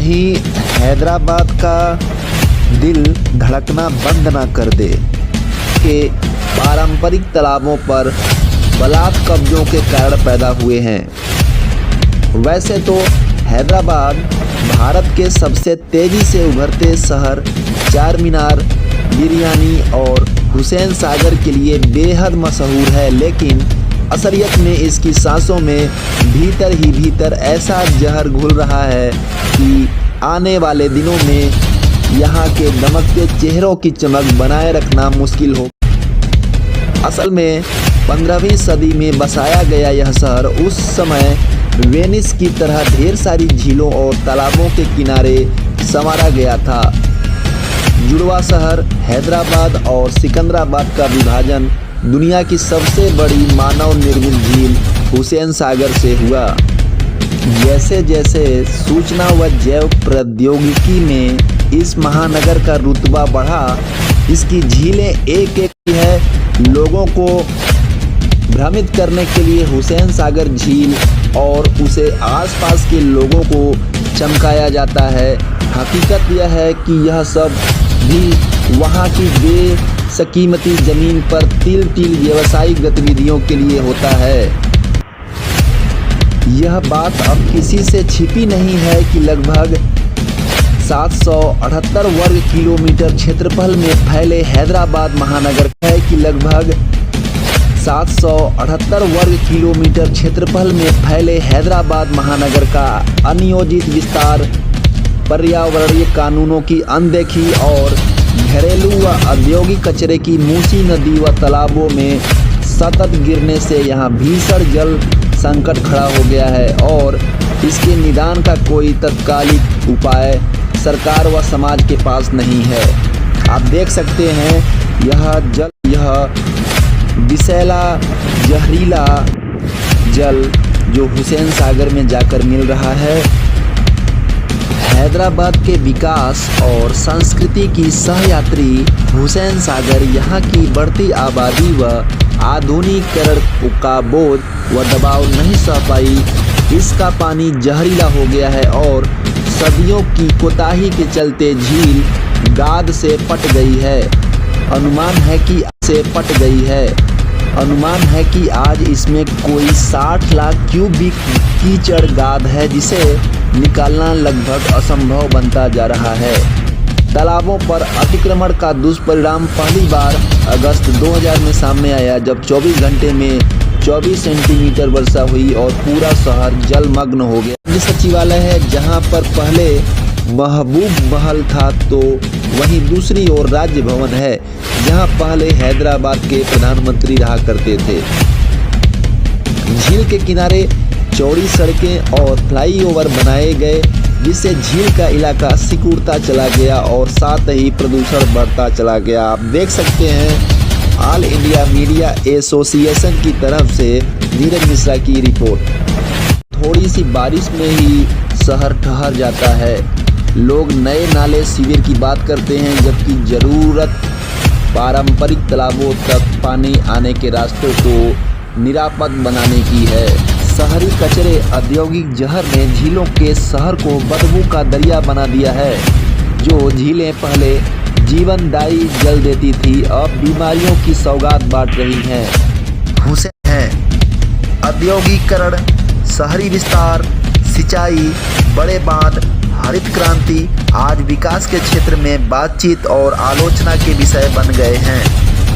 कहीं हैदराबाद का दिल धड़कना बंद ना कर दे कि पारंपरिक तालाबों पर बलात् कब्जों के कारण पैदा हुए हैं। वैसे तो हैदराबाद भारत के सबसे तेज़ी से उभरते शहर चार मीनार, बिरयानी और हुसैन सागर के लिए बेहद मशहूर है, लेकिन असलियत में इसकी सांसों में भीतर ही भीतर ऐसा जहर घुल रहा है कि आने वाले दिनों में यहाँ के दमकते चेहरों की चमक बनाए रखना मुश्किल हो। असल में 15वीं सदी में बसाया गया यह शहर उस समय वेनिस की तरह ढेर सारी झीलों और तालाबों के किनारे संवारा गया था। जुड़वा शहर हैदराबाद और सिकंदराबाद का विभाजन दुनिया की सबसे बड़ी मानव निर्मित झील हुसैन सागर से हुआ। जैसे जैसे सूचना व जैव प्रौद्योगिकी में इस महानगर का रुतबा बढ़ा, इसकी झीलें एक एक है लोगों को भ्रमित करने के लिए हुसैन सागर झील और उसे आसपास के लोगों को चमकाया जाता है। हकीकत यह है कि यह सब भी वहाँ की बेशकीमती ज़मीन पर तिल तिल व्यावसायिक गतिविधियों के लिए होता है। यह बात अब किसी से छिपी नहीं है कि लगभग 778 वर्ग किलोमीटर क्षेत्रफल में फैले हैदराबाद महानगर है कि लगभग 778 वर्ग किलोमीटर क्षेत्रफल में फैले हैदराबाद महानगर का अनियोजित विस्तार पर्यावरणीय कानूनों की अनदेखी और घरेलू व औद्योगिक कचरे की मूसी नदी व तालाबों में सतत गिरने से यहाँ भीषण जल संकट खड़ा हो गया है और इसके निदान का कोई तत्कालिक उपाय सरकार व समाज के पास नहीं है। आप देख सकते हैं यह विषैला जहरीला जल जो हुसैन सागर में जाकर मिल रहा है। हैदराबाद के विकास और संस्कृति की सहयात्री हुसैन सागर यहाँ की बढ़ती आबादी व आधुनिकीकरण का बोझ व दबाव नहीं सह पाई। इसका पानी जहरीला हो गया है और सदियों की कोताही के चलते झील गाद से पट गई है। अनुमान है कि आज इसमें कोई 60 लाख क्यूबिक कीचड़ गाद है जिसे निकालना लगभग असंभव बनता जा रहा है। तालाबों पर अतिक्रमण का दुष्परिणाम पहली बार अगस्त 2000 में सामने आया, जब 24 घंटे में 24 सेंटीमीटर वर्षा हुई और पूरा शहर जलमग्न हो गया। राज्य सचिवालय है जहां पर पहले महबूब महल था, तो वहीं दूसरी ओर राज्य भवन है जहां पहले हैदराबाद के प्रधानमंत्री रहा करते थे। झील के किनारे चौड़ी सड़कें और फ्लाईओवर बनाए गए, जिससे झील का इलाका सिकुड़ता चला गया और साथ ही प्रदूषण बढ़ता चला गया। आप देख सकते हैं ऑल इंडिया मीडिया एसोसिएशन की तरफ से नीरज मिश्रा की रिपोर्ट। थोड़ी सी बारिश में ही शहर ठहर जाता है। लोग नए नाले सीवर की बात करते हैं, जबकि ज़रूरत पारंपरिक तालाबों तक पानी आने के रास्तों को निरापद बनाने की है। शहरी कचरे औद्योगिक जहर ने झीलों के शहर को बदबू का दरिया बना दिया है। जो झीलें पहले जीवनदायी जल देती थी, अब बीमारियों की सौगात बांट रही हैं। हुसैन है औद्योगिकरण, शहरी विस्तार, सिंचाई, बड़े बांध, हरित क्रांति आज विकास के क्षेत्र में बातचीत और आलोचना के विषय बन गए हैं।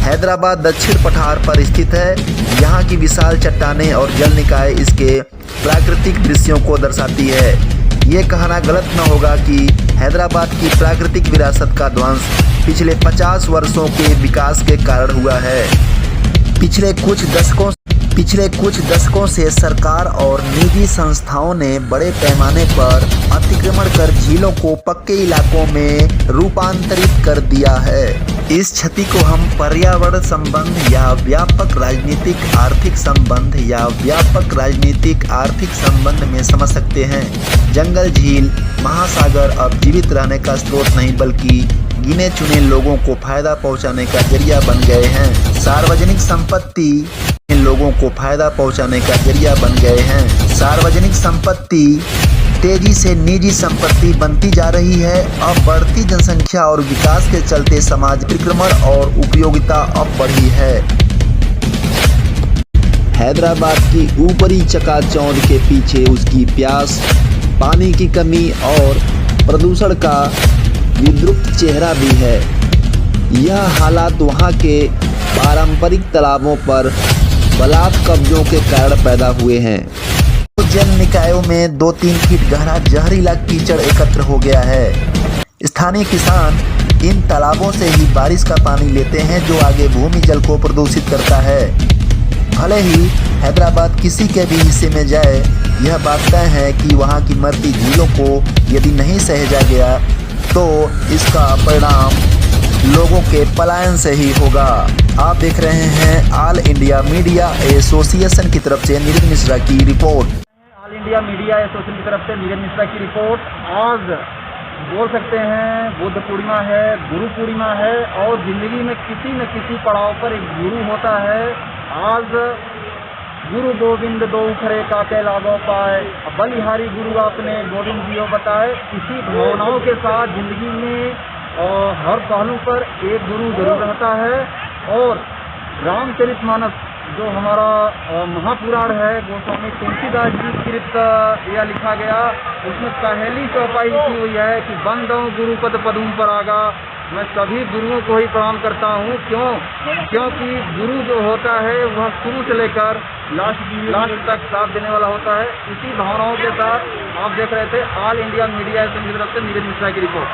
हैदराबाद दक्षिण पठार पर स्थित है। यहाँ की विशाल चट्टानें और जल निकाय इसके प्राकृतिक दृश्यों को दर्शाती है। ये कहना गलत न होगा कि हैदराबाद की प्राकृतिक विरासत का ध्वंस पिछले 50 वर्षों के विकास के कारण हुआ है। पिछले कुछ दशकों से सरकार और निजी संस्थाओं ने बड़े पैमाने पर अतिक्रमण कर झीलों को पक्के इलाकों में रूपांतरित कर दिया है। इस क्षति को हम पर्यावरण संबंध या व्यापक राजनीतिक आर्थिक संबंध में समझ सकते हैं। जंगल, झील, महासागर अब जीवित रहने का स्रोत नहीं बल्कि गिने चुने लोगों को फायदा पहुंचाने का जरिया बन गए हैं। सार्वजनिक संपत्ति लोगों को फायदा पहुंचाने का जरिया बन गए हैं। सार्वजनिक संपत्ति तेजी से निजी संपत्ति बनती जा रही है। अब बढ़ती जनसंख्या और विकास के चलते समाज परिक्रमण और उपयोगिता अब बढ़ी है। हैदराबाद की ऊपरी चकाचौंध के पीछे उसकी प्यास, पानी की कमी और प्रदूषण का विद्रुप चेहरा भी है। यह हालात वहां के पारंपरिक तालाबों पर बलात् कब्जों के कारण पैदा हुए हैं। जल निकायों में 2-3 फीट गहरा जहरीला कीचड़ एकत्र हो गया है। स्थानीय किसान इन तालाबों से ही बारिश का पानी लेते हैं, जो आगे भूमि जल को प्रदूषित करता है। भले ही हैदराबाद किसी के भी हिस्से में जाए, यह बात तय है कि वहां की मरती झीलों को यदि नहीं सहेजा गया तो इसका परिणाम लोगों के पलायन से ही होगा। आप देख रहे हैं ऑल इंडिया मीडिया एसोसिएशन की तरफ से नीरज मिश्रा की report. All India media association की तरफ से नीरज मिश्रा की रिपोर्ट। आज बोल सकते हैं बुद्ध पूर्णिमा है, गुरु पूर्णिमा है और जिंदगी में किसी न किसी पड़ाव पर एक गुरु होता है। आज गुरु गोविंद दो खरे काके लागो पाए, बलिहारी गुरु आपने गोविंद जियो बताए। इसी भावनाओं के साथ जिंदगी में हर पहलू पर एक गुरु जरूर रहता है। और रामचरितमानस जो हमारा महापुराण है, गोस्वामी तुलसीदास जी कृत यह लिखा गया, उसमें पहली चौपाई लिखी हुई है कि बंदों गुरु पद पदुम पर आगा। मैं सभी गुरुओं को ही प्रणाम करता हूँ। क्योंकि गुरु जो होता है वह शुरू से लेकर लास्ट तक साथ देने वाला होता है। इसी भावनाओं के साथ आप देख रहे थे ऑल इंडिया मीडिया एसोसिएशन की तरफ से नीरज मिश्रा की रिपोर्ट।